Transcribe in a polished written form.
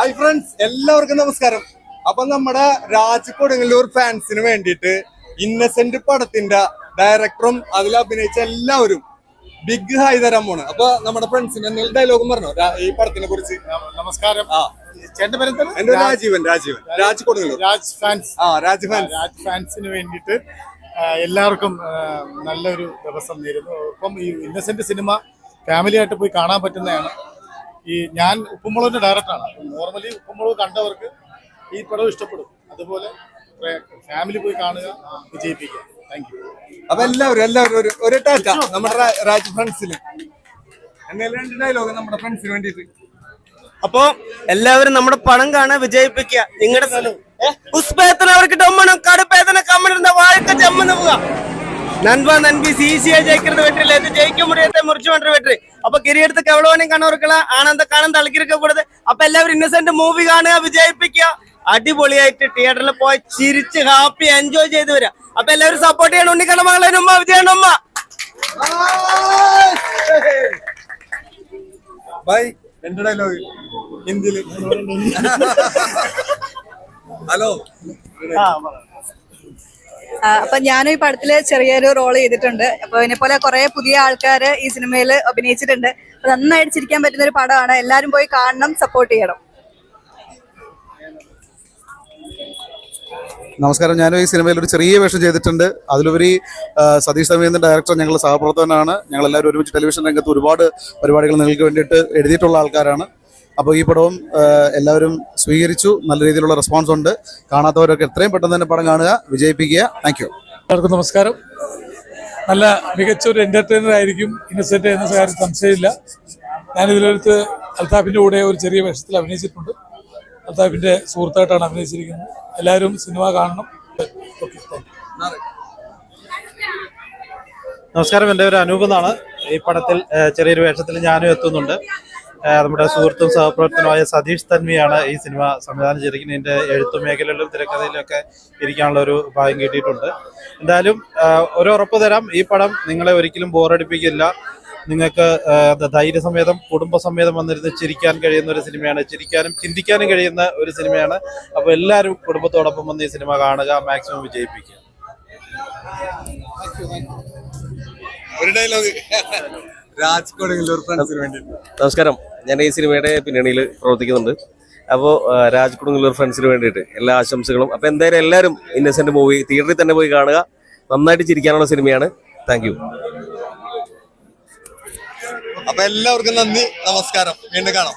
Hi friends, എല്ലാവർക്കും നമസ്കാരം. അപ്പൊ നമ്മുടെ രാജ് കൊടുങ്ങല്ലൂർ ഫാൻസിന് വേണ്ടിയിട്ട് ഇന്നസെന്റ് പടത്തിന്റെ ഡയറക്ടറും അതിൽ അഭിനയിച്ച എല്ലാവരും ബിഗ് ഹായ് തരാൻ പോണ്. അപ്പൊ നമ്മുടെ ഫ്രണ്ട്സിന് എന്തെങ്കിലും ഡയലോഗും പറഞ്ഞോ ഈ പടത്തിനെ കുറിച്ച്? നമസ്കാരം. എന്റെ രാജീവൻ രാജ് കൊടുങ്ങല്ലൂർ രാജ് ഫാൻസിന് വേണ്ടിയിട്ട് എല്ലാവർക്കും നല്ലൊരു ദിവസം നേരുന്നു. ഇപ്പം ഈ ഇന്നസെന്റ് സിനിമ ഫാമിലി ആയിട്ട് പോയി കാണാൻ പറ്റുന്നതാണ്. ഞാൻ ഉപ്പുമുളകിന്റെ ഡയറക്ടറാണ്. നോർമലി ഉപ്പുമുളക് കണ്ടവർക്ക് ഈ പടം ഇഷ്ടപ്പെടും. അതുപോലെ ഫാമിലി പോയി കാണുക, വിജയിപ്പിക്കുക. Thank you. അപ്പൊ എല്ലാവരും ഒരു ടാറ്റ നമ്മുടെ രാജ് ഫ്രണ്ട്സിന്. എന്തെങ്കിലും രണ്ട് ഡയലോഗ് നമ്മുടെ ഫ്രണ്ട്സിന് വേണ്ടിയിട്ട്. അപ്പൊ എല്ലാവരും നമ്മുടെ പണം കാണാൻ വിജയിപ്പിക്കുക. നിങ്ങളുടെ உஸ்பேத்தனவருக்கு டொம்மனும் கடுப்பேத்தன கம்மன் இருந்த வாழ்க்கை ஜம்முன்னு போக நண்பா நண்பி ஈஸியா ஜெயிக்கிறது வெற்றி இல்லை, ஜெயிக்க முடியாத முறிச்சு பண்ற வெற்றி. അപ്പൊ കിരീടത്തേക്ക് എവ്വളോനെയും കണ്ണൂർക്കള ആനന്ദ കാണാൻ തളിക്കിരിക്ക കൂടത്. അപ്പൊ എല്ലാവരും ഇന്നസെന്റ് മൂവി കാണുക, വിജയിപ്പിക്കുക. അടിപൊളിയായിട്ട് തിയേറ്ററിൽ പോയി ചിരിച്ച് ഹാപ്പി എൻജോയ് ചെയ്ത് വരിക. അപ്പൊ എല്ലാവരും സപ്പോർട്ട് ചെയ്യണം. ഉണ്ണിക്കണ്ണ മകളെ ഉമ്മ വിജയണ്ണ ഉമ്മ. ബൈ. എന്റെ ഡയലോഗ് ഹിന്ദിയില്. ഹലോ. അപ്പൊ ഞാനും ഈ പടത്തില് ചെറിയൊരു റോൾ ചെയ്തിട്ടുണ്ട്. അപ്പൊ ഇതിനെ പോലെ കുറെ പുതിയ ആൾക്കാർ ഈ സിനിമയിൽ അഭിനയിച്ചിട്ടുണ്ട്. നന്നായിട്ട് ചിരിക്കാൻ പറ്റുന്ന ഒരു പടമാണ്. എല്ലാരും പോയി കാണണം, സപ്പോർട്ട് ചെയ്യണം. നമസ്കാരം. ഞാനും ഈ സിനിമയിൽ ഒരു ചെറിയ വേഷം ചെയ്തിട്ടുണ്ട്. അതിലുപരി സതീഷ് തമി എന്ന ഡയറക്ടർ ഞങ്ങളുടെ സഹപ്രവർത്തകനാണ്. ഞങ്ങളെല്ലാവരും ഒരുമിച്ച് ടെലിവിഷൻ രംഗത്ത് ഒരുപാട് പരിപാടികൾ നിങ്ങൾക്ക് വേണ്ടിയിട്ട് എഴുതിയിട്ടുള്ള ആൾക്കാരാണ്. അപ്പോൾ ഈ പടവും എല്ലാവരും സ്വീകരിച്ചു. നല്ല രീതിയിലുള്ള റെസ്പോൺസ് ഉണ്ട്. കാണാത്തവരൊക്കെ എത്രയും പെട്ടെന്ന് തന്നെ പടം കാണുക, വിജയിപ്പിക്കുക. Thank you. എല്ലാവർക്കും നമസ്കാരം. നല്ല മികച്ചൊരു എന്റർടൈനർ ആയിരിക്കും ഇന്നസെന്റ് എന്ന കാര്യം സംശയമില്ല. ഞാനിതിലെടുത്ത് അൽതാഫിന്റെ കൂടെ ഒരു ചെറിയ വേഷത്തിൽ അഭിനയിച്ചിട്ടുണ്ട്. അൽതാഫിന്റെ സുഹൃത്തായിട്ടാണ് അഭിനയിച്ചിരിക്കുന്നത്. എല്ലാവരും സിനിമ കാണണം. നമസ്കാരം. എൻ്റെ പേര് അനൂപ് എന്നാണ്. ഈ പടത്തിൽ ചെറിയൊരു വേഷത്തിൽ ഞാനും എത്തുന്നുണ്ട്. നമ്മുടെ സുഹൃത്തും സഹപ്രവർത്തനമായ സതീഷ് തന്വിയാണ് ഈ സിനിമ സംവിധാനം ചെയ്തിരിക്കുന്നത്. ഇതിൻ്റെ എഴുത്തു മേഖലയിലും തിരക്കഥയിലൊക്കെ ഇരിക്കാനുള്ള ഒരു ഭാഗ്യം കിട്ടിയിട്ടുണ്ട്. എന്തായാലും ഒരു ഉറപ്പ് തരാം, ഈ പടം നിങ്ങളെ ഒരിക്കലും ബോറടിപ്പിക്കില്ല. നിങ്ങൾക്ക് ധൈര്യസമേതം കുടുംബസമേതം വന്നിരുന്ന് ചിരിക്കാൻ കഴിയുന്ന ഒരു സിനിമയാണ്. ചിരിക്കാനും ചിന്തിക്കാനും കഴിയുന്ന ഒരു സിനിമയാണ്. അപ്പോൾ എല്ലാവരും കുടുംബത്തോടൊപ്പം വന്ന് ഈ സിനിമ കാണുക, മാക്സിമം വിജയിപ്പിക്കുക. ഒരു ഡയലോഗ് രാജ് കൊടുങ്ങല്ലൂർ ഫ്രണ്ട്സിന് വേണ്ടി. നമസ്കാരം. ഞാൻ ഈ സിനിമയുടെ പിന്നണിയിൽ പ്രവർത്തിക്കുന്നുണ്ട്. അപ്പോൾ രാജ് കൊടുങ്ങല്ലൂർ ഫ്രണ്ട്സിന് വേണ്ടിയിട്ട് എല്ലാ ആശംസകളും. അപ്പോൾ എന്തായാലും എല്ലാവരും ഇന്നസെന്റ് മൂവി തിയേറ്ററിൽ തന്നെ പോയി കാണുക. നന്നായിട്ട് ചിരിക്കാനുള്ള സിനിമയാണ്. Thank you. അപ്പൊ എല്ലാവർക്കും നന്ദി, നമസ്കാരം. വീണ്ടും കാണാം.